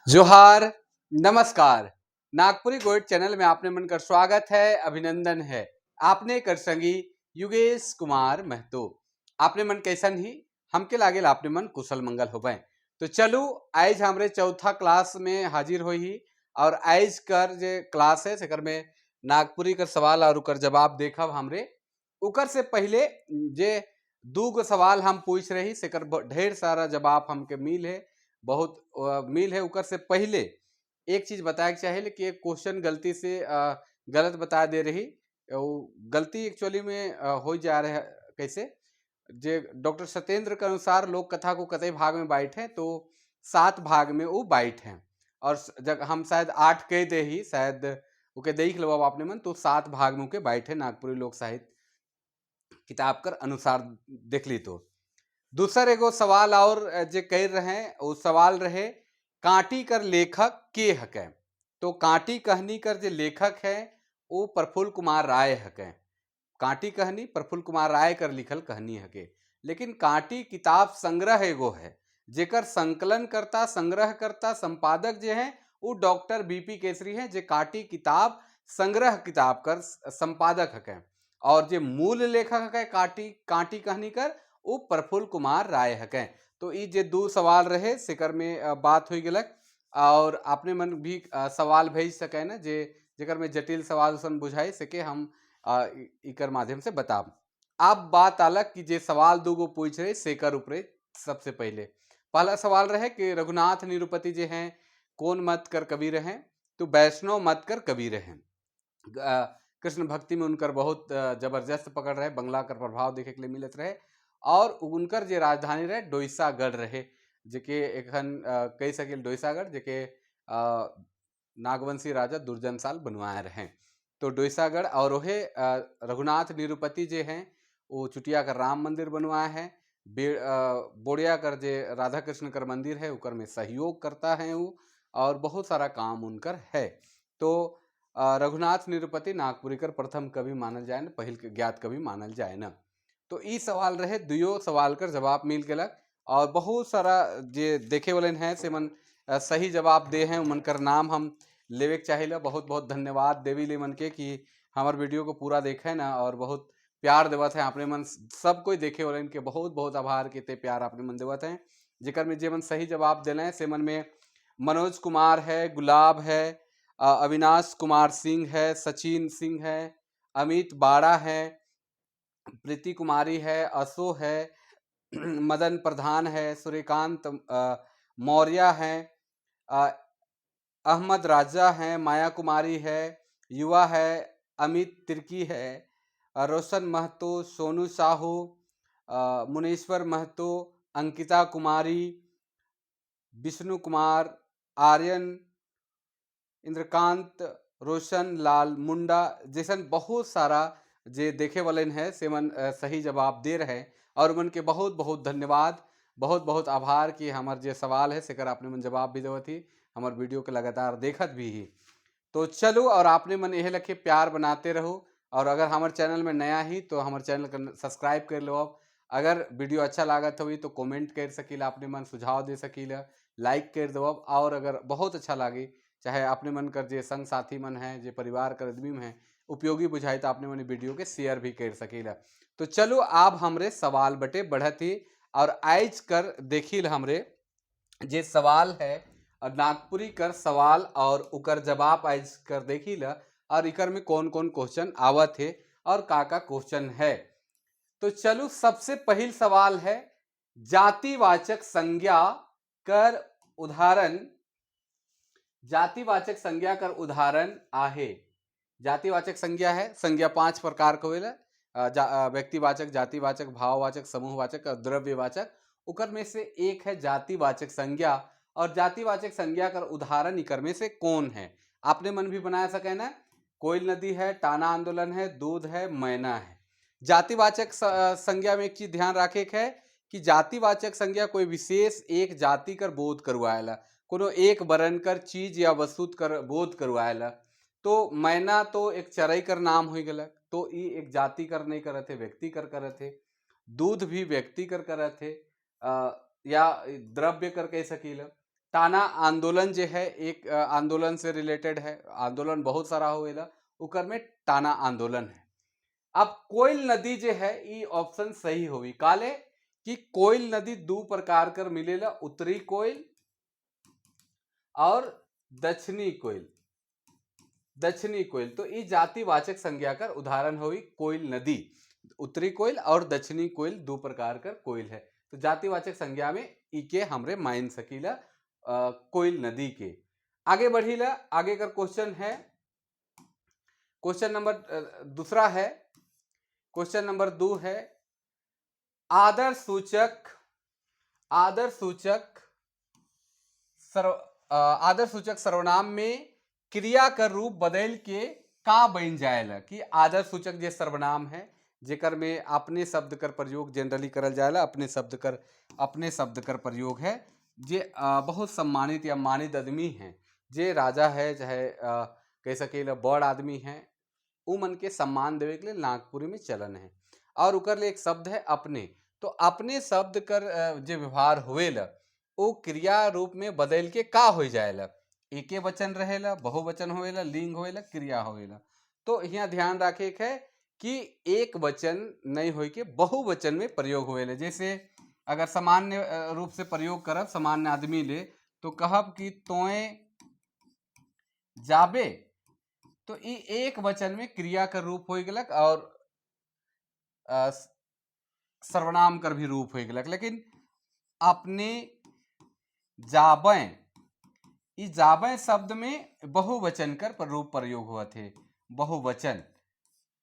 जोहार, नमस्कार। नागपुरी गोइड चैनल में आपने मन कर स्वागत है, अभिनंदन है। आपने कर संगी युगेश कुमार महतो। आपने मन कैसन ही हमके लागेल आपने मन कुशल मंगल होबे। तो चलू आज हमरे चौथा क्लास में हाजिर हो ही और आज कर जे क्लास है सेकर में नागपुरी कर सवाल और उकर जवाब देखब हमरे। उकर से पहले जे दू गो सवाल हम पूछ रही सेकर ढेर सारा जवाब हमके मिल है, बहुत मिल है। उकर से पहले एक चीज बताए चाहे कि एक क्वेश्चन गलती से गलत बता दे रही। गलती एक्चुअली में हो जा रहा है कैसे जे डॉक्टर सत्येंद्र के अनुसार लोक कथा को कतई भाग में बांटे तो 7 भाग में वो बांटे हैं और जब हम शायद 8 कह दे ही शायद उके देख लो आपने मन तो 7 भाग में उके बांटे नागपुरी लोक साहित्य किताब कर अनुसार देख ली। तो दूसर एगो सवाल और जे कर रहे वो सवाल रहे कांटी कर लेखक के हके। तो कांटी कहनी कर जे लेखक है वो प्रफुल्ल कुमार राय हके। कांटी कहनी प्रफुल्ल कुमार राय कर लिखल कहनी हके। लेकिन कांटी किताब संग्रह एगो है जेकर संकलन करता संग्रह करता संपादक जे है वो डॉक्टर बीपी केसरी है जे कांटी किताब संग्रह किताब कर संपादक हके। और जे मूल लेखक है कांटी कांटी कहनी कर वो प्रफुल्ल कुमार राय हके। तो ये जे दो सवाल रहे सेकर में बात हो गलक और आपने मन भी सवाल भेज सके ना जे जेकर में जटिल सवाल सन बुझाई सके हम इकर माध्यम से बताब। अब बात अलग कि जे सवाल दूगो पूछ रहे सेकर ऊपरे सबसे पहले पहला सवाल रहे कि रघुनाथ निरुपति जे हैं कौन मत कर कवि रहे। तो वैष्णव मत कर कवि रहे। कृष्ण भक्ति में उनकर बहुत जबरदस्त पकड़ रहे, बंगला कर प्रभाव देखे के लिए मिलत रहे और उनकर जे राजधानी रहे डोईसागढ़ रहे जेके एखन कह सके डोईसागढ़ जेके नागवंशी राजा दुर्जनसाल बनवाए रहे। तो डोईसागढ़ और वहे रघुनाथ निरुपति जे हैं वो चुटिया कर राम मंदिर बनवाए हैं। बोड़िया कर जे राधा कृष्ण कर मंदिर है उकर में सहयोग करता है वो और बहुत सारा काम उनकर है। तो रघुनाथ निरुपति नागपुरी कर प्रथम कवि मानल जाए न, पहिल ज्ञात कवि मानल जाए न। तो ई सवाल रहे दुयो सवाल कर जवाब मिल गलक और बहुत सारा जे देखे वाले हैं से मन सही जवाब दे हैं उमन कर नाम हम लेवे के चाहिए। बहुत बहुत धन्यवाद देवी ले मन के कि हमार वीडियो को पूरा देखे ना और बहुत प्यार देवत है आपने मन सब कोई देखे वाले के बहुत बहुत आभार के ते प्यार आपने मन देवत है। जेकर में जे मन सही जवाब दिले से मन में मनोज कुमार है, गुलाब है, अविनाश कुमार सिंह है, सचिन सिंह है, अमित बाड़ा है, प्रीति कुमारी है, असो है, मदन प्रधान है, सूर्यकांत मौर्य है, अहमद राजा है, माया कुमारी है, युवा है, अमित तिर्की है, रोशन महतो, सोनू साहू, मुनेश्वर महतो, अंकिता कुमारी, विष्णु कुमार, आर्यन, इंद्रकांत, रोशन लाल मुंडा जैसन बहुत सारा जे देखे वाले हैं से मन सही जवाब दे रहे और मन के बहुत बहुत धन्यवाद, बहुत बहुत आभार कि हमार जे सवाल है सेकर आपने मन जवाब भी देवत ही हमार वीडियो के लगातार देखत भी ही। तो चलो और आपने मन यह लखे प्यार बनाते रहो और अगर हमारे चैनल में नया ही तो हमारे चैनल को सब्सक्राइब कर लो। अगर वीडियो अच्छा लागत हो तो कमेंट कर सकीला, अपने मन सुझाव दे सकीला, लाइक कर दो और अगर बहुत अच्छा लगे चाहे अपने मन कर जे संग साथी मन है जे परिवार कर आदमी में है उपयोगी बुझाए तो अपने मन वीडियो के शेयर भी कर सकीला। तो चलो आप हमरे सवाल बटे बढ़त ही और आज कर देखिल हमरे जे सवाल है और नागपुरी कर सवाल और उकर जवाब आज कर देखी ला और इकर में कौन कौन क्वेश्चन आवत है और का क्वेश्चन है। तो चलो सबसे पहल सवाल है जातिवाचक संज्ञा कर उदाहरण। जातिवाचक संज्ञा कर उदाहरण आहे। जातिवाचक संज्ञा है संज्ञा 5 प्रकार के होवेला व्यक्तिवाचक, जातिवाचक, भाववाचक, समूहवाचक और द्रव्यवाचक। उकर में से एक है जातिवाचक संज्ञा और जातिवाचक संज्ञा कर उदाहरण इकर में से कौन है। आपने मन भी बना सके ना, कोयल नदी है, टाना आंदोलन है, दूध है, मैना है। जातिवाचक संज्ञा में एक चीज ध्यान रखे है कि जातिवाचक संज्ञा कोई विशेष एक जाति कर बोध करवाएला, कोनो एक वर्ण कर चीज या वस्तु कर बोध करवाएला। तो मैना तो एक चरई कर नाम हो गलक तो ये एक जाति कर नहीं करत है, व्यक्ति कर करत है। दूध भी व्यक्ति कर करत है या द्रव्य कर कह सकीला। टाना आंदोलन जो है एक आंदोलन से रिलेटेड है, आंदोलन बहुत सारा होएला, उकर में टाना आंदोलन है। अब कोयल नदी जो है ये ऑप्शन सही होगी काले कि कोयल नदी दो प्रकार कर मिलेला, उत्तरी कोयल और दक्षिणी कोयल। दक्षिणी कोयल तो ये जातिवाचक संज्ञा कर उदाहरण होगी कोयल नदी। उत्तरी कोयल और दक्षिणी कोयल दो प्रकार कर कोयल है, तो जातिवाचक संज्ञा में इके हमरे मान सकीला कोयल नदी के। आगे बढ़ीला, आगे का क्वेश्चन है, क्वेश्चन नंबर दूसरा है, क्वेश्चन नंबर 2 है आदर सूचक सर्वनाम में क्रिया का रूप बदल के का बन जाएला कि आदर सूचक जे सर्वनाम है जेकर में अपने शब्द कर प्रयोग जनरली करल जाएला, अपने शब्द कर प्रयोग है जे बहुत सम्मानित या मानित आदमी हैं, जे राजा है चाहे कह सके बड़ आदमी है, उ मन के सम्मान देवे के लिए नागपुरी में चलन है। और उकर ले एक शब्द है अपने, तो अपने शब्द कर जो व्यवहार होएला वो क्रिया रूप में बदल के का हो जाएला, एके वचन रहेला, बहुवचन होएला, लिंग होएला, क्रिया होएला। तो यहाँ ध्यान रखे है कि एक वचन नहीं हो के बहुवचन में प्रयोग होएला। जैसे अगर सामान्य रूप से प्रयोग करब सामान्य आदमी ले तो कहब कि तोए जाबे, तो ये एक वचन में क्रिया का रूप हो गलक और सर्वनाम कर भी रूप हो गलक। लेकिन अपने जाबे, इस जाबे शब्द में बहुवचन कर रूप प्रयोग हुआ थे, बहुवचन।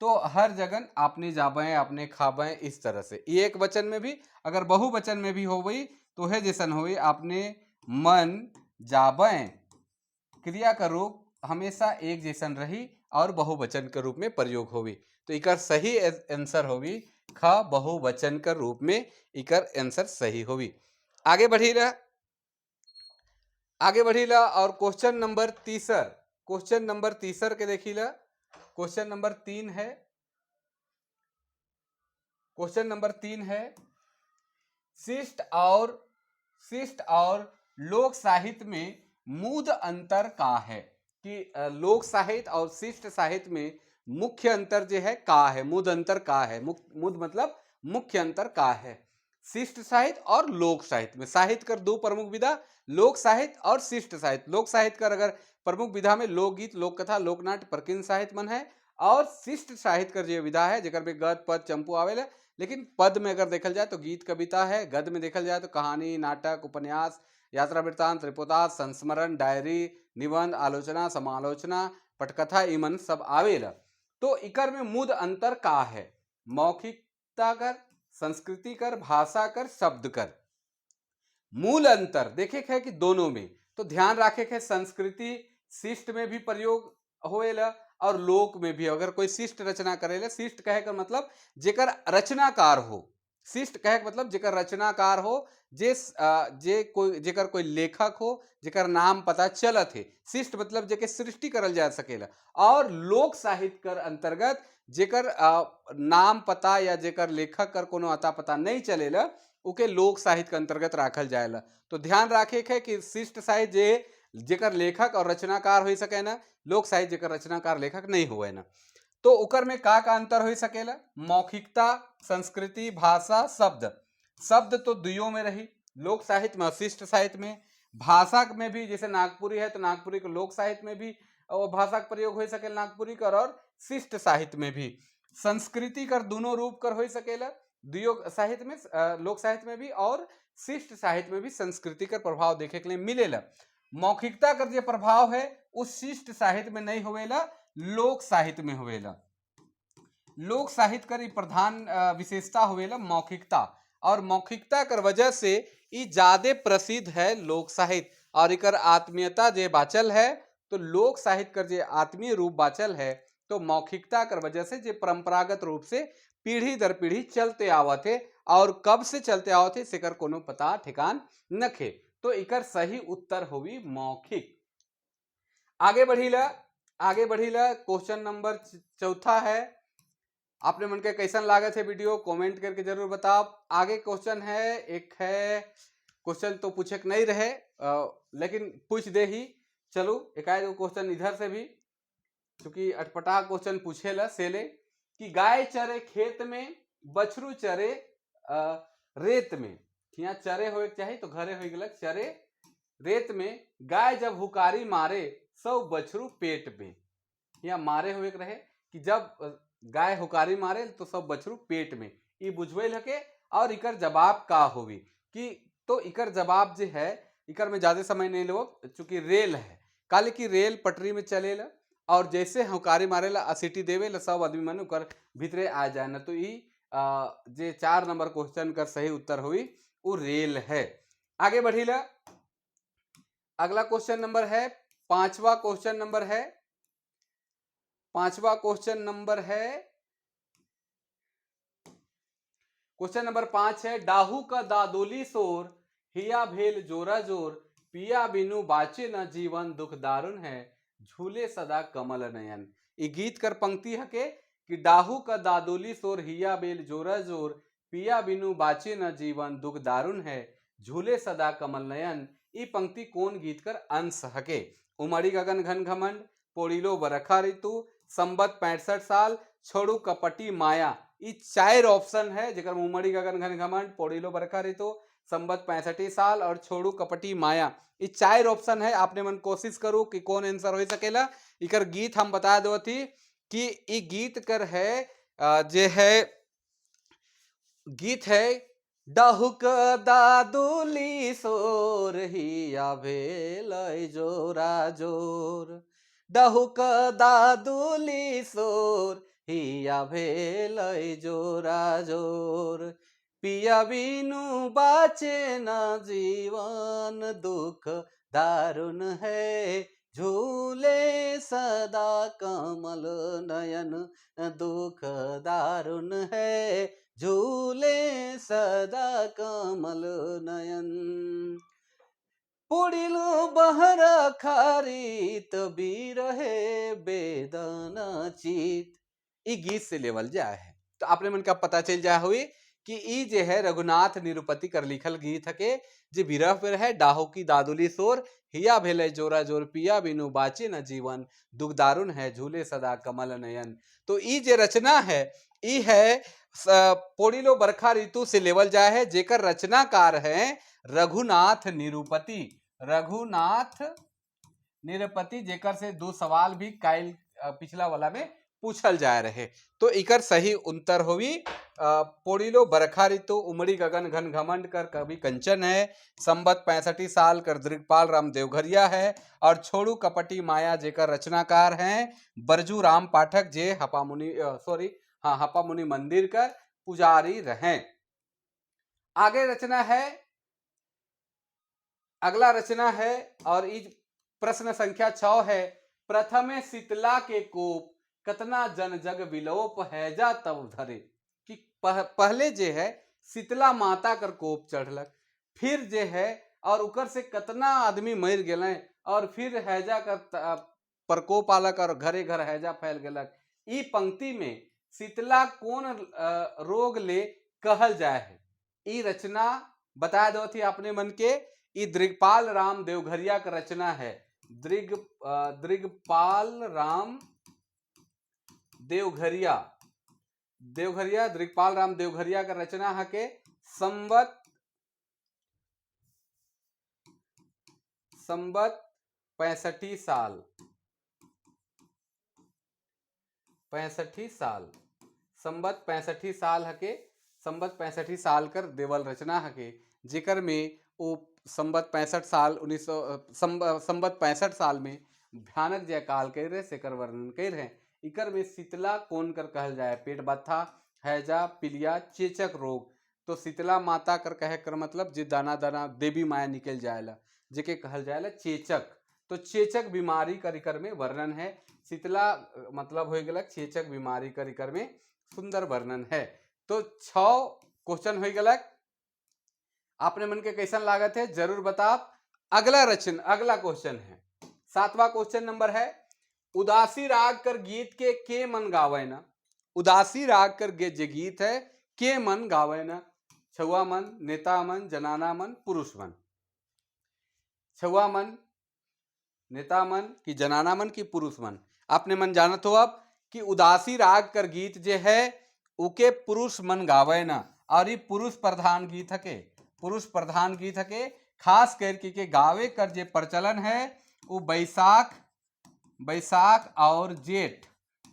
तो हर जगह आपने जाबे, आपने खाबे, इस तरह से एक वचन में भी, अगर बहुवचन में भी हो गई तो है जैसन हो, आपने मन जाबे, क्रिया का रूप हमेशा एक जैसन रही और बहुवचन के रूप में प्रयोग होगी। तो इकर सही आंसर होगी ख, बहुवचन के रूप में इकर आंसर सही होगी। आगे बढ़ीला, और क्वेश्चन नंबर तीसर के देखिला। क्वेश्चन नंबर 3 है, शिष्ट और लोक साहित्य में मूद अंतर का है कि लोक साहित्य और शिष्ट साहित्य में मुख्य अंतर जो है का है, मूद अंतर का है, मूद मतलब मुख्य अंतर का है। शिष्ट साहित्य और लोक साहित्य में साहित्य कर दो प्रमुख विधा, लोक साहित्य और शिष्ट साहित्य। लोक साहित्य कर अगर प्रमुख विधा में लोकगीत, लोक कथा, लोकनाट्य, प्रकीर्णन साहित्य मन है, और शिष्ट साहित्य कर जो विधा है जेकर में गद पद चंपू आवेला। लेकिन पद में अगर देखल जाए तो गीत कविता है, गद में देखल जाए तो कहानी, नाटक, उपन्यास, यात्रा वृत्तांत, रिपोर्ताज, संस्मरण, डायरी, निबंध, आलोचना, समालोचना, पटकथा इमन सब आवेला। तो इकर में मूद अंतर का है, मौखिकता कर, संस्कृति कर, भाषा कर, शब्द कर। मूल अंतर देखे है कि दोनों में, तो ध्यान रखे है संस्कृति शिष्ट में भी प्रयोग होएला और लोक में भी। अगर कोई शिष्ट रचना करेला, शिष्ट कहे का मतलब जेकर रचनाकार हो, शिष्ट कहे का मतलब जेकर रचनाकार हो, जेकर कोई लेखक हो, जेकर नाम पता चलत है। शिष्ट मतलब जेके सृष्टि करल जा सकेला। और लोक साहित्य कर अंतर्गत जेकर नाम पता या जेकर लेखक कर कोनो अता पता नहीं चलेला, उके लोक साहित्य के अंतर्गत राखल जाएला। तो ध्यान रखे है कि शिष्ट साहित्य जेकर लेखक और रचनाकार हो सके ना, लोक साहित्य जेकर रचनाकार लेखक नहीं हुए ना। तो उकर में का अंतर हो सकेला, मौखिकता, संस्कृति, भाषा, शब्द तो दुइयों में रही, लोक साहित्य में, शिष्ट साहित्य में। भाषा में भी जैसे नागपुरी है तो नागपुरी को लोक साहित्य में भी और भाषा का प्रयोग हो सके नागपुरी कर, और शिष्ट साहित्य में भी। संस्कृति कर दोनों रूप कर हो सकेला, दुइयों साहित्य में, लोक साहित्य में भी और शिष्ट साहित्य में भी संस्कृति का प्रभाव देखे के लिए मिलेला। मौखिकता कर जो प्रभाव है उस शिष्ट साहित्य में नहीं होवेला, लोक साहित्य में होवेला। लोक साहित्य कर प्रधान विशेषता होवेला मौखिकता, और मौखिकता कर वजह से ये ज्यादा प्रसिद्ध है लोक साहित्य। और इकर आत्मीयता जे बाचल है, तो लोक साहित्य कर जे आत्मीय रूप बाचल है, तो मौखिकता कर वजह से जे परंपरागत रूप से पीढ़ी दर पीढ़ी चलते आवत है, और कब से चलते आवत है सेकर कोनो पता ठिकान नखे। तो इकर सही उत्तर होगी मौखिक। आगे बढ़ीला क्वेश्चन नंबर 4 है। आपने मन के कैसन लागत है वीडियो, कमेंट करके जरूर बताओ। आगे क्वेश्चन है, एक है क्वेश्चन तो पूछे के नहीं रहे, लेकिन पूछ दे ही। चलो एक आध क्वेश्चन इधर से भी, क्योंकि अटपटा क्वेश्चन पूछेला सेले कि गाय चरे खेत में, बछरू चरे रेत में। यहाँ चरे होए के चाहिए तो घरे हो गलक चरे रेत में। गाय जब हुकारी मारे, सब बछरू पेट में। यहाँ मारे हुए रहे कि जब गाय हुकारी मारे तो सब बछरू पेट में, ये बुझवेल हके। और इकर जवाब का होगी कि तो इकर जवाब जो है, इकर में ज्यादा समय नहीं लो, चूंकि रेल है, काले की रेल पटरी में चलेला और जैसे हुकारी मारेला असिटी देवेला सब आदमी मन उकर भीतरे आ जाए ना। तो ये जे 4 नंबर क्वेश्चन का सही उत्तर हुई वो रेल है। आगे बढ़ीला, अगला क्वेश्चन नंबर है, पांचवा क्वेश्चन नंबर है। क्वेश्चन नंबर 5 है, डाहू का दादोली सोर, हिया भेल जोरा जोर, पिया बिनु बाचे न जीवन दुख दारुण है, झूले सदा कमल नयन। ये गीत कर पंक्ति है कि डाहू का दादोली सोर, हिया बेल जोरा जोर, पिया बिनु बाचे न जीवन दुख दारुण है, झूले सदा कमल नयन। ये पंक्ति कौन गीत कर अंश हके? उमड़ी गगन घन घमंड, पोड़िलो बरखा ऋतु, संबत 65 साल, छोड़ू कपटी माया। ये 4 ऑप्शन है जेकर उमड़ी गगन घन घमंड, पोड़िलो बरखा ऋतु, संबत 65 साल और छोड़ू कपटी माया। ये 4 ऑप्शन है। आपने मन कोशिश करो कि कौन आंसर हो सकेला। इकर गीत हम बता दो थी कि ये गीत कर है जे है गीत है, डाहुक दादुली सोर, हिया भेल जोरा जोर, डाहुक दादुली सोर, हिया भेल जोरा जोर, पिया बिनु बाचे न जीवन दुख दारुण है, झूले सदा कमल नयन दुख दारुण है, झूले सदा कमल नयन। पोड़िलो बहर खारित बिरहे बेदना चित। ई गीत से लेवल जाए है तो आपने मन का पता चल जाए हुई कि ई जे है रघुनाथ निरुपति कर लिखल गीत हके, जे बिरह पर है, डाहो की दादुली सोर, हिया भेले जोरा जोर, पिया बिनु बाचे न जीवन दुख दारुण है, झूले सदा कमल नयन। तो ई जे रचना है ई है पोड़िलो बरखा ऋतु से लेवल जाए है, जेकर रचनाकार है रघुनाथ निरुपति। रघुनाथ निरुपति, जेकर से 2 सवाल भी कायल पिछला वाला में पूछल जाए रहे। तो इकर सही उत्तर होगी पोड़िलो बरखा ऋतु, उमड़ी गगन घन घमंड कर कवि कंचन है, संबत 65 साल कर दिग्पाल राम देवघरिया है, और छोड़ू कपटी माया जेकर रचनाकार हैं बरजू राम पाठक, जे हपा मुनि मंदिर कर पुजारी रहे। आगे रचना है, अगला रचना है और इस प्रश्न संख्या 6 है, प्रथमे शीतला के कोप, कतना जन जग विलोप है जा तब धरे। कि पहले जे है शीतला माता कर कोप चढ़लक, फिर जे है और उकर से कतना आदमी मर गए, और फिर हैजा कर प्रकोप आलक और घरे घर हैजा फैल गलक। ई पंक्ति में शीतला कौन रोग ले कहल जाए है? ई रचना बता दो थी अपने मन के, ई दिग्पाल राम देवघरिया का रचना है। दिग्पाल राम देवघरिया दिग्पाल राम देवघरिया का रचना है के संबत 65 साल, 65 साल, संबत 65 साल हके, संबत 65 साल कर देवल रचना हके, जेकर में वो संबत 65 साल 1900 संबत 65 साल में भयानक जय काल कह रहे सेकर वर्णन कह रहे। इकर में शीतला कौन कर कहल जाए? पेट बत्था, हैजा, पीलिया, चेचक रोग। तो शीतला माता कर कहे कर मतलब जे दाना दाना देवी माया निकल जाएला, जेके कहल जाएला चेचक। तो चेचक बीमारी कर में वर्णन है। शीतला मतलब हो गलक चेचक बीमारी कर में सुंदर वर्णन है। तो 6 क्वेश्चन हो गलक। आपने मन के कैसन लागत है जरूर बताओ। अगला क्वेश्चन है 7वां क्वेश्चन नंबर है, उदासी राग कर गीत के मन गावे ना। उदासी राग कर जे गीत है के मन गावे ना। छुआ मन, नेता मन, जनाना मन, पुरुष मन। छुआ मन, नेता मन की जनाना मन की पुरुष मन। आपने मन जानत हो अब कि उदासी राग कर गीत जे है उके पुरुष मन गावे ना, और ये पुरुष प्रधान गीत हके, पुरुष प्रधान गीत हके। खास करके के गावे कर जे प्रचलन है वो बैसाख बैसाख और जेठ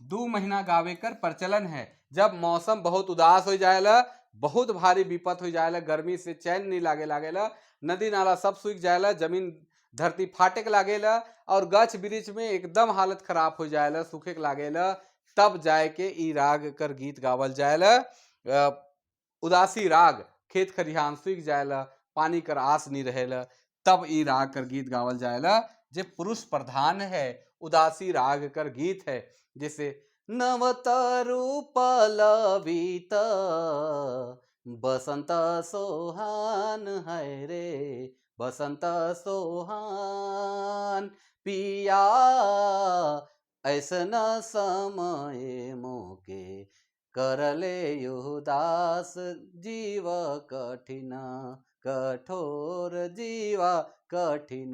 2 महीना गावे कर प्रचलन है। जब मौसम बहुत उदास हो जाएला, बहुत भारी विपत हो जाएला, गर्मी से चैन नहीं लागेला, नदी नाला सब सूख जाएला, जमीन धरती फाटे के लागेला और गछ वृक्ष में एकदम हालत खराब हो जाएला, सूखे के लागेला, तब जाए के ई राग कर गीत गावल जाएला। उदासी राग, खेत खरिहान सूख जाएला, पानी कर आस नहीं रहेला, तब ई राग कर गीत गावल जाएला जे पुरुष प्रधान है, उदासी राग कर गीत है। जैसे नवतरु पलवित बसंत सोहान है रे, बसंत सोहान पिया ऐसन समय मोके करले उदास जीव कठिन कठोर, जीवा कठिन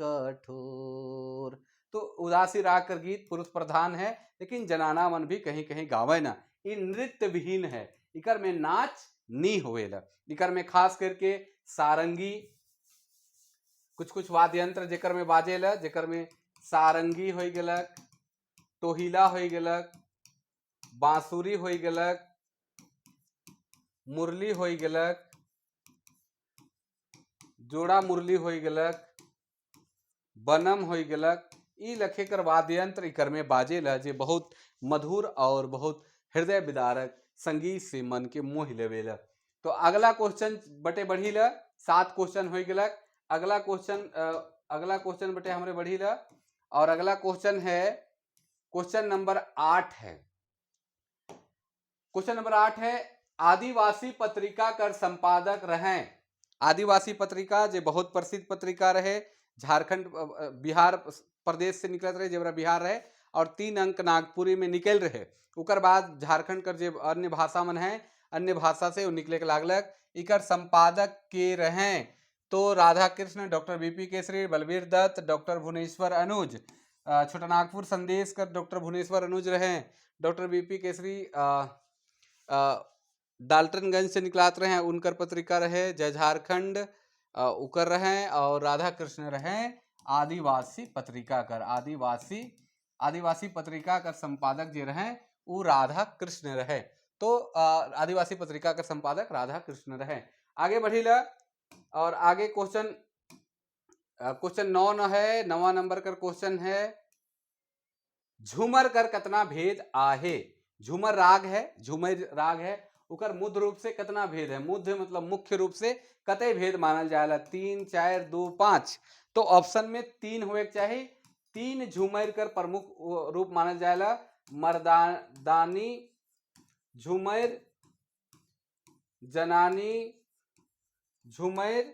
कठोर। तो उदासी राग कर गीत पुरुष प्रधान है, लेकिन जनाना मन भी कहीं कहीं गावे ना। ये नृत्य विहीन है, इकर में नाच नी होवेला। इकर में खास करके सारंगी, कुछ कुछ वाद्य यंत्र जेकर में बाजेला, जेकर में सारंगी हो गलक, टोहिला हो गलक, बांसुरी हो गलक, मुरली हो गलक, जोड़ा मुरली हो गलक, बनम हो गलक, ई लखे कर वाद्य यंत्र इकर में बाजेला जे बहुत मधुर और बहुत हृदय विदारक संगीत से मन के मोह लेवेला। तो अगला क्वेश्चन बटे बढ़ी ला, 7 क्वेश्चन हो गलक। अगला क्वेश्चन बटे हमरे बढ़ी ला, और अगला क्वेश्चन है क्वेश्चन नंबर 8 है। क्वेश्चन नंबर 8 है, आदिवासी पत्रिका कर संपादक रहे। आदिवासी पत्रिका जो बहुत प्रसिद्ध पत्रिका रहे, झारखंड बिहार प्रदेश से निकलत रहे, जेबरा बिहार रहे, और 3 अंक नागपुरी में निकल रहे। उकर बाद झारखंड कर जे अन्य भाषा मन है, अन्य भाषा से निकले के लागलक। इकर संपादक के रहे तो Radha Krishna, doctor BP Kesari, Balbir Dutt, doctor Bhuvneshwar Anuj. Chota Nagpur संदेश कर डॉक्टर भुवनेश्वर अनुज रहे। डॉक्टर बीपी केसरी डाल्टनगंज से निकलात रहे, उनकर पत्रिका रहे। जय झारखंड उकर रहे, और राधा कृष्ण रहे आदिवासी पत्रिका कर। आदिवासी पत्रिका का संपादक जो रहे वो राधा कृष्ण रहे। तो आदिवासी पत्रिका का संपादक राधा कृष्ण रहे। आगे बढ़ी ला, और आगे क्वेश्चन 9 न है, 9वां नंबर का क्वेश्चन है, झूमर कर कितना भेद आहे। झूमर राग है, झूमर राग है, उकर मुद्ध रूप से कितना भेद है। मुद्ध मतलब मुख्य रूप से कतई भेद मानल जाएला, 3, 4, 2, 5। तो ऑप्शन में 3 होए के चाहिए। 3 झूमर कर प्रमुख रूप मानल जाएला, मर्दानी झूमर, जनानी झूमर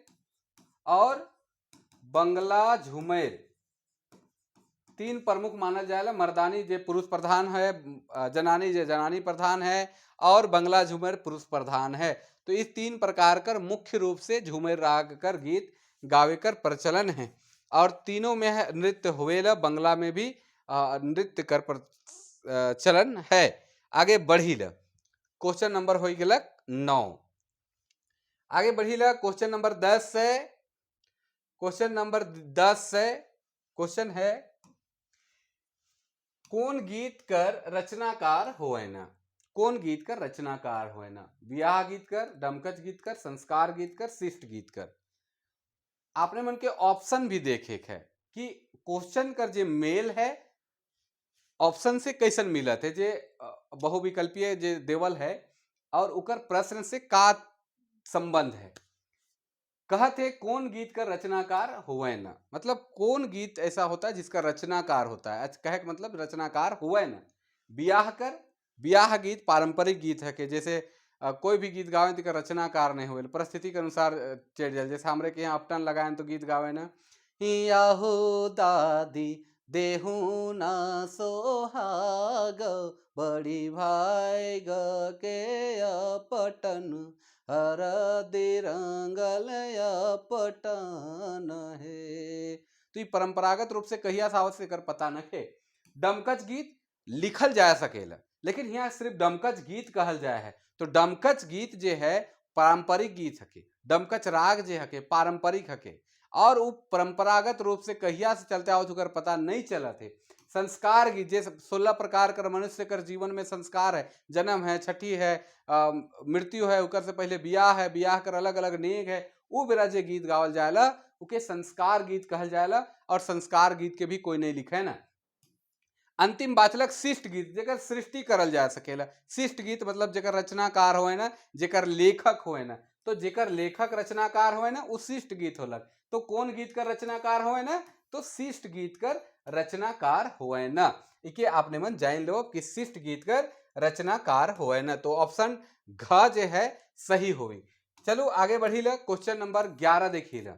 और बंगला झूमर। 3 प्रमुख मानल जाएला। मर्दानी जे पुरुष प्रधान है, जनानी जे जनानी प्रधान है, और बंगला झूमर पुरुष प्रधान है। तो इस 3 प्रकार कर मुख्य रूप से झूमर राग कर गीत गावे कर प्रचलन है, और तीनों में नृत्य होवेला। बंगला में भी नृत्य कर प्रचलन है। आगे बढ़ी ला, क्वेश्चन नंबर हो गलक 9। आगे बढ़ी ला, क्वेश्चन नंबर 10 से। क्वेश्चन नंबर 10 से क्वेश्चन है, कौन गीत कर रचनाकार होए ना। कौन गीत कर रचनाकार होए ना। ब्याह गीत कर, डमकच गीत कर, संस्कार गीत कर, शिष्ट गीत कर। आपने मन के ऑप्शन भी देखे है कि क्वेश्चन कर जे मेल है ऑप्शन से कैसन मिलत है, जे बहुविकल्पीय जे देवल है, और उकर प्रश्न से का संबंध है। कहते है कौन गीत का रचनाकार हुए ना, मतलब कौन गीत ऐसा होता है जिसका रचनाकार होता है। कहे का मतलब रचनाकार हुए ना। ब्याह गीत पारंपरिक गीत है कि जैसे कोई भी गीत गावे तो रचनाकार नहीं हुए, परिस्थिति के अनुसार चढ़ जाए। जैसे हमरे के यहाँ अपटन लगाए तो गीत गावे ना, याहो दादी देहू ना सोहाग, बड़ी भाई ग के अपटन हर दे रंगल पटन है। तो ये परंपरागत रूप से कहिया सावत से कर पता न है। डमकच गीत लिखल जा सकेला, लेकिन यहाँ सिर्फ डमकच गीत कहल जाए है। तो डमकच गीत जे है पारंपरिक गीत हके, डमकच राग जे हके पारंपरिक हके, और वो परंपरागत रूप से कहिया से चलते आओ तुकर पता नहीं चला थे। संस्कार गीत जे 16 प्रकार कर मनुष्य कर जीवन में संस्कार है, जन्म है, छठी है, मृत्यु है, उकर से पहले बियाह है, बियाह कर अलग अलग नेग है, वो बेरा जे गीत गावल जाएला उके संस्कार गीत कहल जाएला। और संस्कार गीत के भी कोई नहीं लिखे ना। अंतिम बाचलक शिष्ट गीत, जेकर सृष्टि करल जा सकेला। शिष्ट गीत मतलब जेकर रचनाकार होए ना, जेकर लेखक होए ना। तो जेकर लेखक रचनाकार होए ना वो शिष्ट गीत होलक। तो कौन गीत कर रचनाकार होए ना, तो शिष्ट गीत कर रचनाकार होए ना। इके आपने मन जान लो कि शिष्ट गीत कर रचनाकार होए ना। तो ऑप्शन घ जे है सही होई। चलो आगे बढ़ी ला, क्वेश्चन नंबर 11 देखी ला।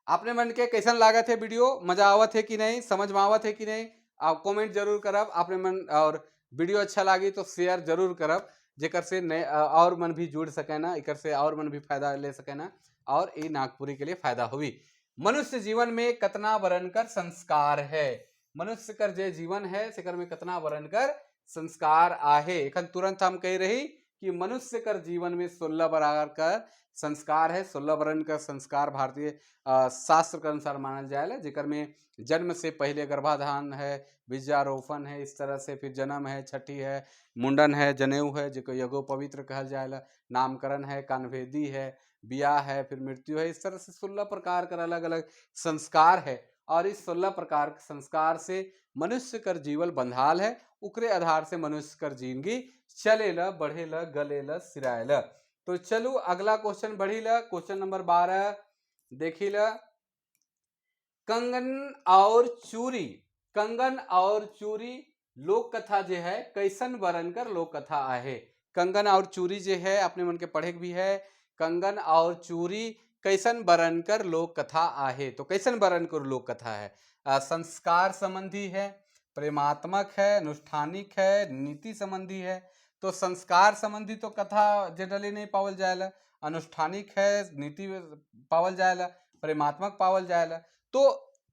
आपने मन के कैसन लागत है वीडियो, मजा आवत है कि नहीं, समझ में आवत है कि नहीं, आप कमेंट जरूर करब। आपने मन और वीडियो अच्छा लगी तो शेयर जरूर करब, जेकर से नए और मन भी जुड़ सके ना, इकर से और मन भी फायदा ले सके ना, और ये नागपुरी के लिए फायदा हुई। मनुष्य जीवन में कतना वरण कर संस्कार है। मनुष्य कर जे जीवन है सेकर में कतना वरण कर संस्कार आहे। एखन तुरंत हम कह रही कि मनुष्य कर जीवन में 16 प्रकार कर संस्कार है। 16 वर्ण का संस्कार भारतीय शास्त्र के अनुसार मानल जाएगा, जेकर में जन्म से पहले गर्भाधान है, बीजारोपण है, इस तरह से फिर जन्म है, छठी है, मुंडन है, जनेऊ है जिको यज्ञो पवित्र कहल जाएगा, नामकरण है, कानवेदी है, बियाह है, फिर मृत्यु है। इस तरह से 16 प्रकार का अलग अलग संस्कार है। और इस 16 प्रकार के संस्कार से मनुष्य कर जीवन बंधाल है। उकरे आधार से मनुष्य कर जिंदगी चलेला, बढ़ेला, गलेला, सिरायला। तो चलो अगला क्वेश्चन बढ़ी ला, क्वेश्चन नंबर 12 देखी ला। कंगन और चूरी, कंगन और चूरी लोक कथा जे है कैसन वर्णन कर लोक कथा आहे। कंगन और चूरी जे है अपने मन के पढ़े भी है। कंगन और चूरी कैसन वर्णन कर लोक कथा आहे। तो कैसन वर्णन कर लोक कथा है, संस्कार संबंधी है, प्रेमात्मक है, अनुष्ठानिक है, नीति संबंधी है। तो संस्कार संबंधी तो कथा जनरली नहीं पावल जाएला, अनुष्ठानिक है, नीति पावल जाएला, प्रेमात्मक पावल जाएला। तो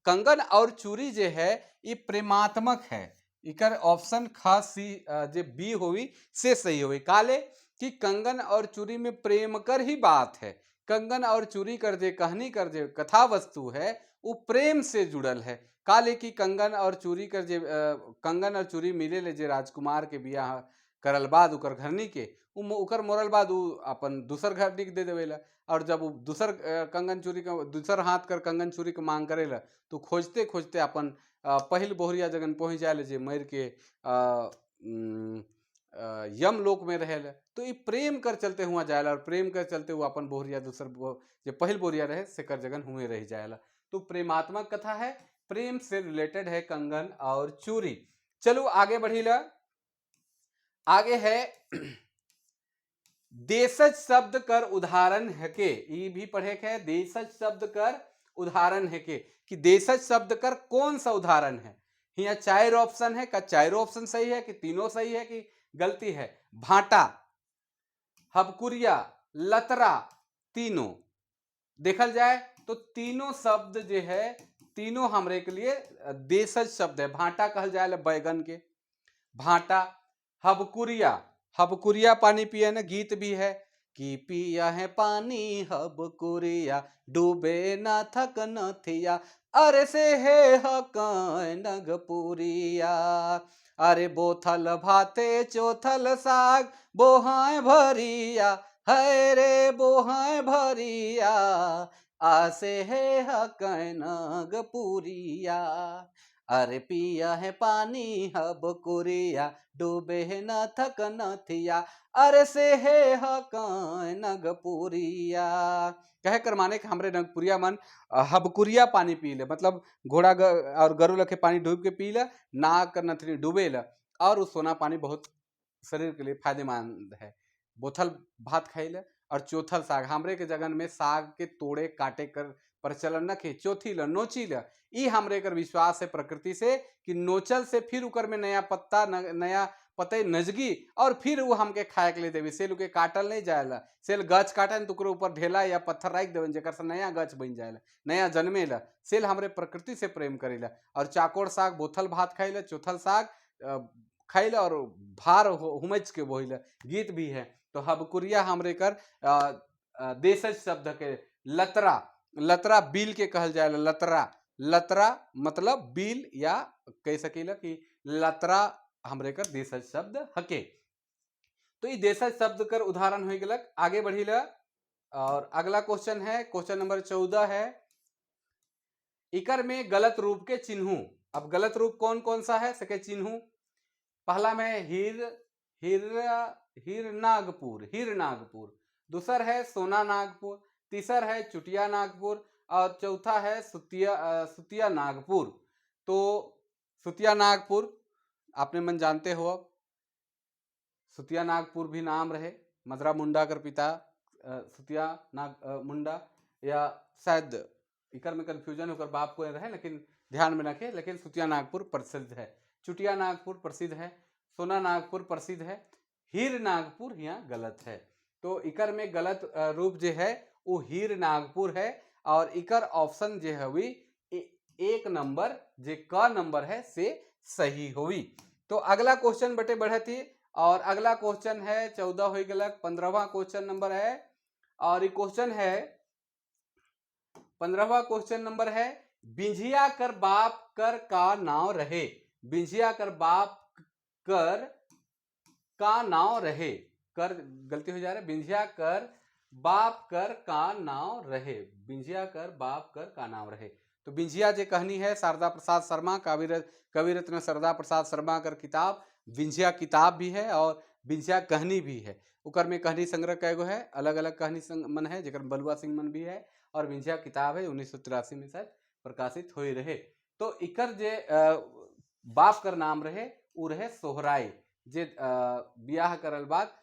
कंगन और चूरी जे है ये प्रेमात्मक है। इकर ऑप्शन खास सी जे बी होई से सही होई। काले कि कंगन और चूरी में प्रेम कर ही बात है। कंगन और चूरी कर जे कहानी कर जे कथा वस्तु है वो प्रेम से जुड़ल है। काले की कंगन और चूरी कर जे कंगन और चूरी मिले ले जे राजकुमार के बियाह करल बाद उकर घरनी के उकर मोरल बाद उ अपन दूसर घरनी के दे देवेला। और जब दूसर कंगन चूरी का दूसर हाथ कर कंगन चूरी के मांग करेला तो खोजते खोजते अपन पहिल बोहरिया जगन पहुंच जाए जे मर के यम लोक में रहेला। तो ये प्रेम कर चलते हुआ जाएला, और प्रेम कर चलते हुआ अपन बोहरिया दूसर जो पहिल बोहरिया रहे से कर जगन हुए रह जाएला। तो प्रेमात्मक कथा है, प्रेम से रिलेटेड है कंगन और चूरी। चलो आगे बढ़ी ला। आगे है देशज शब्द कर उदाहरण है के, ये भी पढ़े के है। देशज शब्द कर उदाहरण है के, कि देशज शब्द कर कौन सा उदाहरण है। यहाँ 4 ऑप्शन है, का 4 ऑप्शन सही है कि तीनों सही है कि गलती है। भाटा, हबकुरिया, लतरा, तीनों देखल जाए तो तीनों शब्द जो है तीनों हमरे के लिए देशज शब्द है। भाटा कहल जाए बैगन के, भाटा। हबकुरिया, हबकुरिया पानी पिए ना, गीत भी है कि पिया है पानी हबकुरिया, डूबे ना थक न थिया, अरे से है हकाय नगपुरिया, अरे बोथल भाते चोथल साग बोहाय भरिया, है रे बोहाय भरिया, आसे है हकाय नगपुरिया, अरे पिया है पानी हब कुरिया, डूबे है न थक न थिया, अरे से है हकाय नगपुरिया। कहे कर माने कि हमरे नगपुरिया मन हबकुरिया पानी पी ले, मतलब घोड़ा और गरु लखे पानी डूब के पी ले, नाक कर नथनी डूबे ले, और उस सोना पानी बहुत शरीर के लिए फायदेमंद है। बोथल भात खाई ले और चौथल साग, हमरे के जगन में साग के तोड़े काटे कर प्रचलन रखे। चौथी ल नोची ल, ई हमरे कर विश्वास है प्रकृति से कि नोचल से फिर उकर में नया पत्ता नया पतई नजगी और फिर वो हमके खाए के लिए देवी। सेल के काटल नहीं जाएला, सेल गच काटन तो ऊपर ढेला या पत्थर रख देवन जेकर से नया गच बन जाएला, नया जन्मेला। सेल हमरे प्रकृति से प्रेम करेला। और चाकोर साग बोथल भात खाइला, चौथल साग खाइला और भार हुमच के बोहिला, गीत भी है। तो हबकुरिया हमरे कर देशज शब्द के लतरा, लतरा बिल के कहल जाए, लतरा, लतरा मतलब बिल या कह सकीला कि लतरा हमरे कर देशज शब्द हके। तो ये देशज शब्द कर उदाहरण हो गलक। आगे बढ़ी ला और अगला क्वेश्चन है, क्वेश्चन नंबर 14 है, इकर में गलत रूप के चिन्हू। अब गलत रूप कौन कौन सा है सके चिन्हू। पहला में हीर नागपुर, हीर नागपुर। दूसर है सोना नागपुर। तीसर है चुटिया नागपुर। और चौथा है सुतिया नागपुर। तो सुतिया नागपुर आपने मन जानते हो, अब सुतिया नागपुर भी नाम रहे, मदरा मुंडा कर पिता सुतिया नाग मुंडा, या शायद इकर में कंफ्यूजन होकर बाप को रहे, लेकिन ध्यान में रखे। लेकिन सुतिया नागपुर प्रसिद्ध है, चुटिया नागपुर प्रसिद्ध है, सोना नागपुर प्रसिद्ध है, हीर नागपुर यहाँ गलत है। तो इकर में गलत रूप जो है वो हीर नागपुर है। और इकर ऑप्शन जो है हुई एक नंबर जो क नंबर है से सही हुई। तो अगला क्वेश्चन बटे बढ़े थी, और अगला क्वेश्चन है 14 हो गलक, 15वां क्वेश्चन नंबर है। और ये क्वेश्चन है 15वां क्वेश्चन नंबर है, बिंझिया कर बाप कर का नाव रहे। बिंझिया कर बाप कर का नाव रहे, कर गलती हो जा रहा है, बिंझिया कर बाप कर का नाव रहे, बिंझिया कर बाप कर का नाव रहे। तो बिंझिया जे कहनी है शारदा प्रसाद शर्मा, कवि रत्न शारदा प्रसाद शर्मा कर किताब बिंझिया किताब भी है और बिंझिया कहनी भी है। उकर में कहनी संग्रह कैगो है, अलग अलग कहनी मन है, जेकर बलुआ सिंह मन भी है। और बिंझिया किताब है 1983 में शायद प्रकाशित हो रहे। तो इकर जे बाप कर नाम रहे उ रहे सोहराई। जे बियाह करल बाद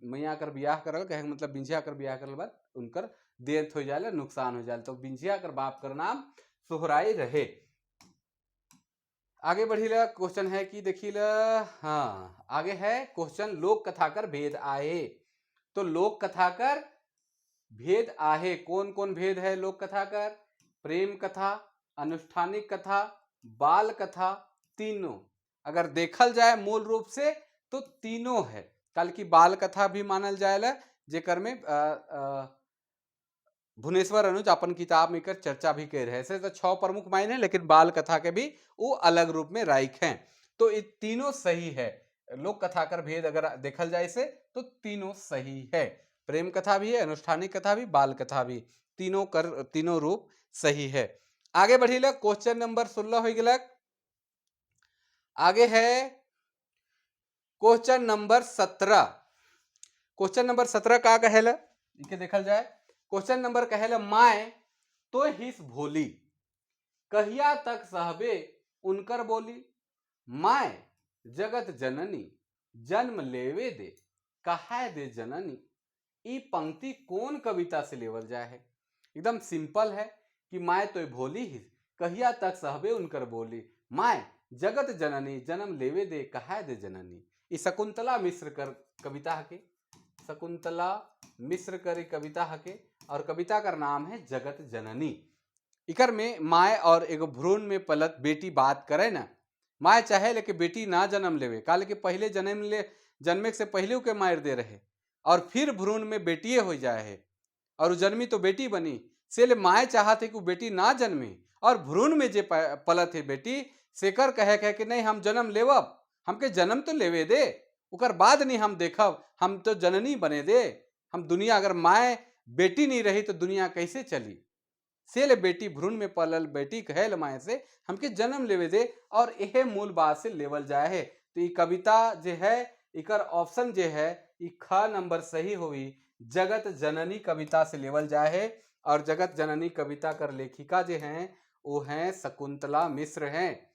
मैया कर बियाह करल, कहे मतलब बिंझिया कर बियाह करल बाद उनकर देर हो जाए, नुकसान हो जाए। तो बिंझिया कर बाप कर नाम सोहराई रहे। आगे बढ़ी ला क्वेश्चन है कि देखी ला, हाँ आगे है क्वेश्चन, लोक कथा कर भेद आए। तो लोक कथा कर भेद आहे, कौन कौन भेद है लोक कथा कर? प्रेम कथा, अनुष्ठानिक कथा, बाल कथा, तीनों। अगर देखल जाए मूल रूप से तो तीनों है। कल की बाल कथा भी मानल जाएला, जेकर में भुवनेश्वर अनुज अपन किताब में कर चर्चा भी कर रहे। ऐसे तो 6 प्रमुख मायने हैं, लेकिन बाल कथा के भी वो अलग रूप में राइख हैं। तो ये तीनों सही है। लोक कथा कर भेद अगर देखल जाए इसे तो तीनों सही है। प्रेम कथा भी है, अनुष्ठानिक कथा भी, बाल कथा भी, तीनों रूप सही है। आगे बढ़ी लग क्वेश्चन नंबर 16 हो गलक। आगे है क्वेश्चन नंबर 17। क्वेश्चन नंबर 17 का कहेला इके देखल जाए। क्वेश्चन नंबर कहेला, माए तो हिस भोली, कहिया तक सहबे उनकर बोली। माए जगत जननी, जन्म लेवे दे कहा दे जननी। ई पंक्ति कौन कविता से लेवल जाए है? एकदम सिंपल है कि माए तो भोली ही, कहिया तक सहबे उनकर बोली। माए जगत जननी, जन्म लेवे दे कहा दे जननी। ई शकुंतला मिश्र कर कविता हके, शकुंतला मिश्र कर कविता हके, और कविता का नाम है जगत जननी। इकर में माए और एगो भ्रूण में पलत बेटी बात करे ना, माए चाहे लेके बेटी ना जन्म लेवे, काले के पहले जन्मे से पहले के मार दे रहे, और फिर भ्रूण में बेटिए हो जाए है, और जन्मी तो बेटी बनी। से ले माए चाहते कि वो बेटी ना जन्मे, और भ्रूण में जे पलत है बेटी सेकर कहे कि नहीं हम जन्म लेवब, हमके जन्म तो लेवे दे, उकर बाद नहीं हम देखब, हम तो जननी बने दे। हम दुनिया, अगर माए बेटी नहीं रही तो दुनिया कैसे चली। से ले बेटी भ्रूण में पलल बेटी कहे माए से हमके जन्म लेवे दे, और यह मूल बात से लेवल जाए है। तो ये कविता जो है इकर ऑप्शन जो है ये ख नंबर सही हुई, जगत जननी कविता से लेवल जाए है। और जगत जननी कविता कर लेखिका जो हैं वो हैं शकुंतला मिश्र हैं,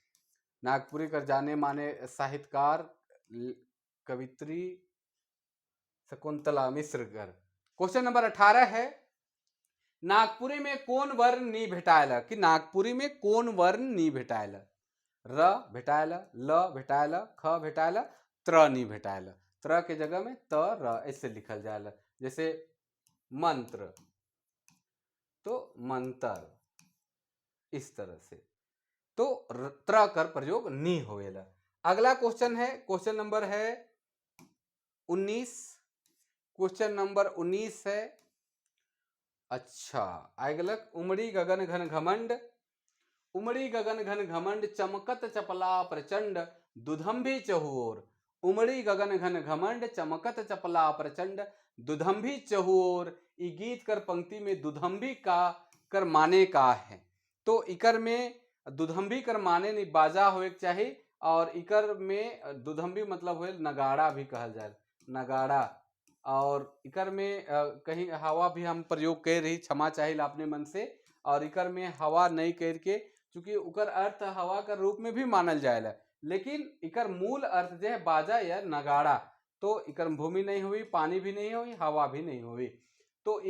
नागपुरी कर जाने माने साहित्यकार कवित्री शकुंतला मिश्र कर। क्वेश्चन नंबर 18 है, नागपुरी में कौन वर्ण नी भेटायल, कि नागपुरी में कौन वर्ण नी भेटायल। र भेटायल, ल भेटायल, ख भेटायल, त्र नी भेटायल। त्र के जगह में त र ऐसे लिखल जाएला। जैसे मंत्र तो मंतर, इस तरह से। तो त्र कर प्रयोग नी होएला। अगला क्वेश्चन है, क्वेश्चन नंबर है 19। क्वेश्चन नंबर 19 है, अच्छा आगलक, उमड़ी गगन घन घमंड, उमड़ी गगन घन घमंड चमकत चपला प्रचंड दुधंभी चहुओर। उमड़ी गगन घन घमंड चमकत चपला प्रचंड दुधंभी चहुओर। ई गीत कर पंक्ति में दुधंभी का कर माने का है। तो इकर में दुधंभी कर माने नहीं बाजा होए चाहिए, और इकर में दुधंभी मतलब हुए नगाड़ा भी कहल जाए, नगाड़ा। और इकर में कहीं हवा भी हम प्रयोग कर रही, क्षमा चाहिए अपने मन से। और इकर में हवा नहीं कर के, चूंकि उकर अर्थ हवा का रूप में भी मानल जाएला, लेकिन इकर मूल अर्थ जो है बाजा या नगाड़ा। तो इकर भूमि नहीं हुई, पानी भी नहीं हुई, हवा भी नहीं हुई। तो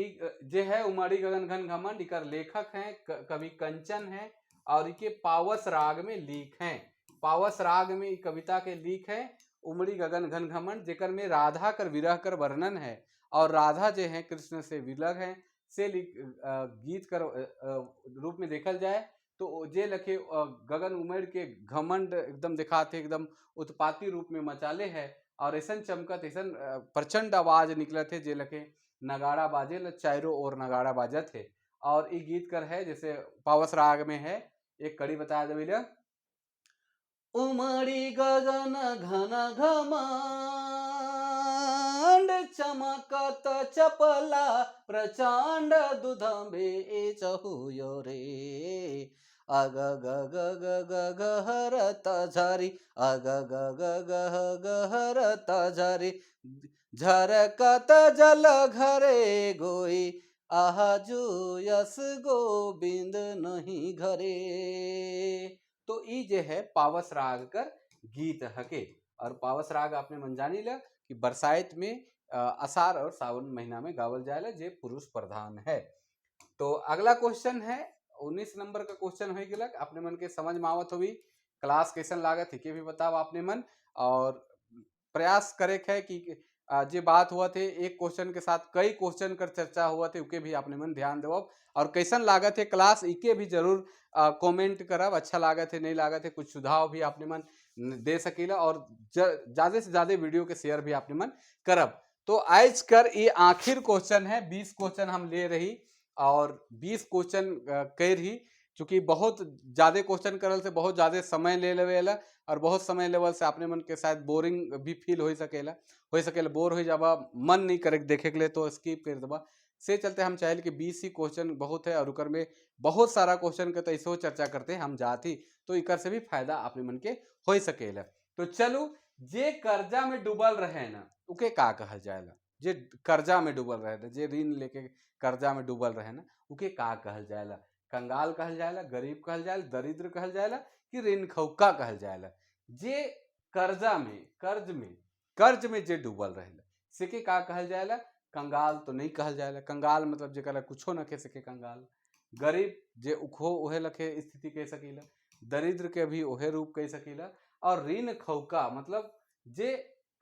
जे है उमड़ी गगन घन घमंड, इकर लेखक हैं कवि कंचन है, और इके पावस राग में लीक हैं। पावस राग में कविता के लीक हैं उमड़ी गगन घन घमंड, जेकर में राधा कर विरह कर वर्णन है। और राधा जो है कृष्ण से विलग है, से गीत कर रूप में देखल जाए तो जे लखे गगन उमड़ के घमंड एकदम दिखाते, एकदम उत्पाती रूप में मचाले है। और ऐसा चमकत, ऐसा प्रचंड आवाज निकले थे, जे लखे नगाड़ा बाजे ल चारों ओर नगाड़ा बाजत है। और ये गीत कर है जैसे पावस राग में है, एक कड़ी बताया देविल। उमड़ी गगन घन घमंड चमकत चपला प्रचंड दुधंबे चहुयो रे। अग ग ग ग ग गहरत झरी, अग ग ग ग गहरत झरी, झरकत जल घरे गोई, आजू यस गोविंद नहीं घरे। तो ई जे है पावस राग कर गीत हके। और पावस राग आपने मन जानी ल कि बरसाइत में आषाढ़ और सावन महीना में गावल जाएला, जे पुरुष प्रधान है। तो अगला क्वेश्चन है 19 नंबर का क्वेश्चन हो गया। अपने मन के समझ में आवत होगी, क्लास कैसन लागत है के भी बताओ आपने मन। और प्रयास करे है कि जे बात हुआ थे एक क्वेश्चन के साथ कई क्वेश्चन कर चर्चा हुआ थे, उके भी आपने मन ध्यान देव। और कैसन लागत है क्लास, इके भी जरूर कमेंट करब, अच्छा लागत है नहीं लागत है, कुछ सुझाव भी आपने मन दे सकीला। और ज्यादा से ज्यादा वीडियो के शेयर भी आपने मन करब। तो आज कर ये आखिर क्वेश्चन है, 20 क्वेश्चन हम ले रही, और 20 क्वेश्चन कर ही, चूंकि बहुत ज्यादा क्वेश्चन करल से बहुत ज्यादा समय ले लेवेला, और बहुत समय लेवल से अपने मन के शायद बोरिंग भी फील हो सकेला, बोर हो जाबा, मन नहीं करे देखे के लिए तो स्किप कर देबा। से चलते हम चाहे कि 20 ही क्वेश्चन बहुत है, और उकर में बहुत सारा क्वेश्चन के तो ऐसे चर्चा करते हम जाती, तो इकर से भी फायदा अपने मन के हो सकेला। तो चलो, जे कर्जा में डूबल रहे ना उके का कहल जाएला, जे कर्जा में डूबल रहे ना, जे ऋण लेके कर्जा में डूबल रहे ना उके का कहल जाएला। कंगाल कहल जाएला, गरीब कहल जाएला, दरिद्र कहल जाएला, कि ऋण खौका कहल जाएला। जे कर्जा में कर्ज में जे डूबल रहेला सेके का कहल जाएला। कंगाल तो नहीं कहल जाएला, कंगाल मतलब जेकरा कुछो न कह सके कंगाल। गरीब जे उखो ओहे लखे स्थिति कह सकीला, दरिद्र के भी ओहे रूप कह सकीला। और ऋण खौका मतलब जे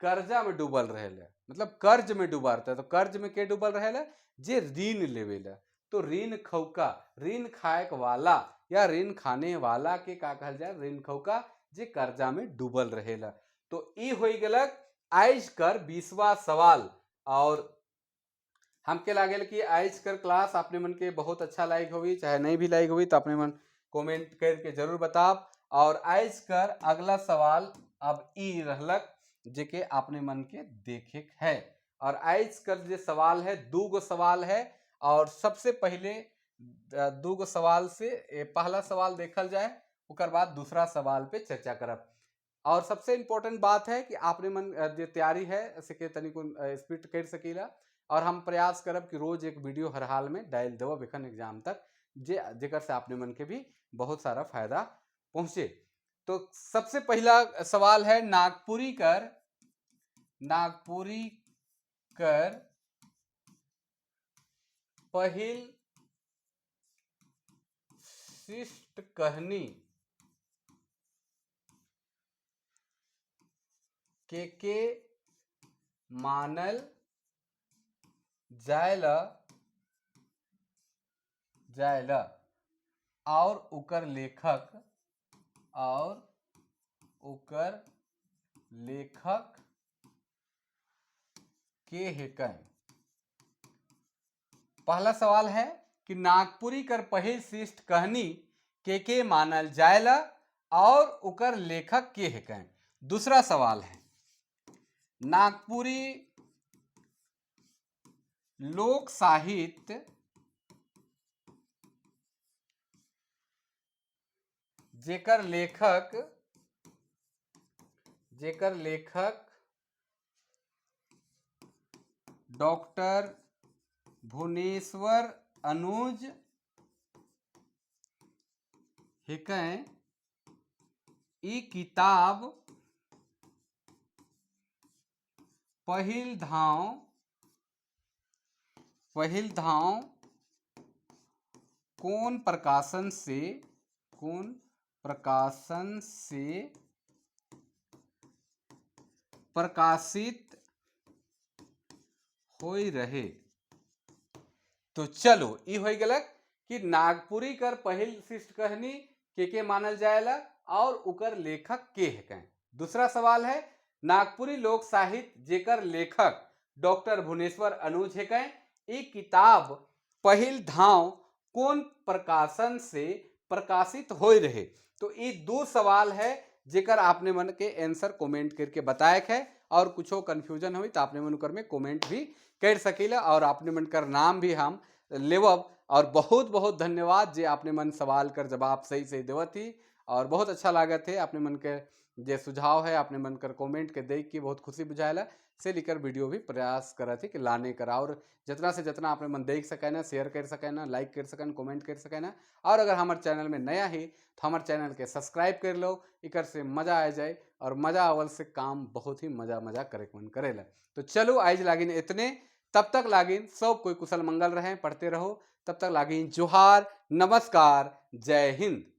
कर्जा में डूबल रहेला, मतलब कर्ज में डूबा रहता है। तो कर्ज में के डूबल रहेला, जे ऋण लेवेला। तो ऋण खौका, ऋण खाए वाला या ऋण खाने वाला के का कहल जाए, ऋण खौका, जे कर्जा में डूबल रहेला। तो ई हो गलक आज कर 20वां सवाल। और हमके लागेल कि आज कर क्लास अपने मन के बहुत अच्छा लाइक होगी, चाहे नहीं भी लाइक होगी तो अपने मन कमेंट करके जरूर बताओ। और आज कर अगला सवाल अब ई रहलक जेके अपने मन के देखे है। और आज कर जे सवाल है, 2 गो सवाल है। और सबसे पहले 2 गो सवाल से पहला सवाल देखल जाए, उकर बाद दूसरा सवाल पे चर्चा करब। और सबसे इम्पोर्टेंट बात है कि आपने मन जो तैयारी है से तनिको स्पीड कर सकीला। और हम प्रयास करब कि रोज एक वीडियो हर हाल में डाल देव एखन एग्जाम तक, जेकर से आपने मन के भी बहुत सारा फायदा पहुंचे। तो सबसे पहला सवाल है, नागपुरी कर, पहिल शिष्ट कहनी के मानल जायला और उकर लेखक के हेकय। पहला सवाल है कि नागपुरी कर पहिल शिष्ट कहनी के मानल जायला और उकर लेखक के हेकय। दूसरा सवाल है नागपुरी लोक साहित्य जेकर लेखक डॉक्टर भुवनेश्वर अनुज हेकय। ई किताब पहिल धाव कौन प्रकाशन से प्रकाशित होई रहे। तो चलो ई हो गलक कि नागपुरी कर पहिल शिष्ट कहनी के मानल जायला और उकर लेखक के हेकय। दूसरा सवाल है नागपुरी लोक साहित्य जेकर लेखक डॉक्टर भुवनेश्वर अनुज हेकय। ई किताब पहिल धाव कौन प्रकाशन से प्रकाशित होई रहे। तो ये दो सवाल है जेकर आपने मन के आंसर कमेंट करके बताए है और कुछ कंफ्यूजन हुई तो आपने मन कर में कमेंट भी कर सकीला और आपने मन कर नाम भी हम लेवब। और बहुत बहुत धन्यवाद जे आपने मन सवाल कर जवाब सही सही देवत ही और बहुत अच्छा लागत है। आपने मन के जे सुझाव है आपने मन कर कमेंट के देख के बहुत खुशी बुझाएला से लेकर वीडियो भी प्रयास करा थी कि लाने करा और जितना से जितना आपने मन देख सके ना शेयर कर सके ना लाइक कर सके कमेंट कर सके ना। और अगर हमारे चैनल में नया ही तो हमारे चैनल के सब्सक्राइब कर लो इकर से मजा आ जाए और मजा अवल से काम बहुत ही मजा करे मन करेला। तो चलो आज लागिन इतने तब तक लागिन सब कोई कुशल मंगल रहे पढ़ते रहो तब तक लागिन जोहार नमस्कार जय हिंद।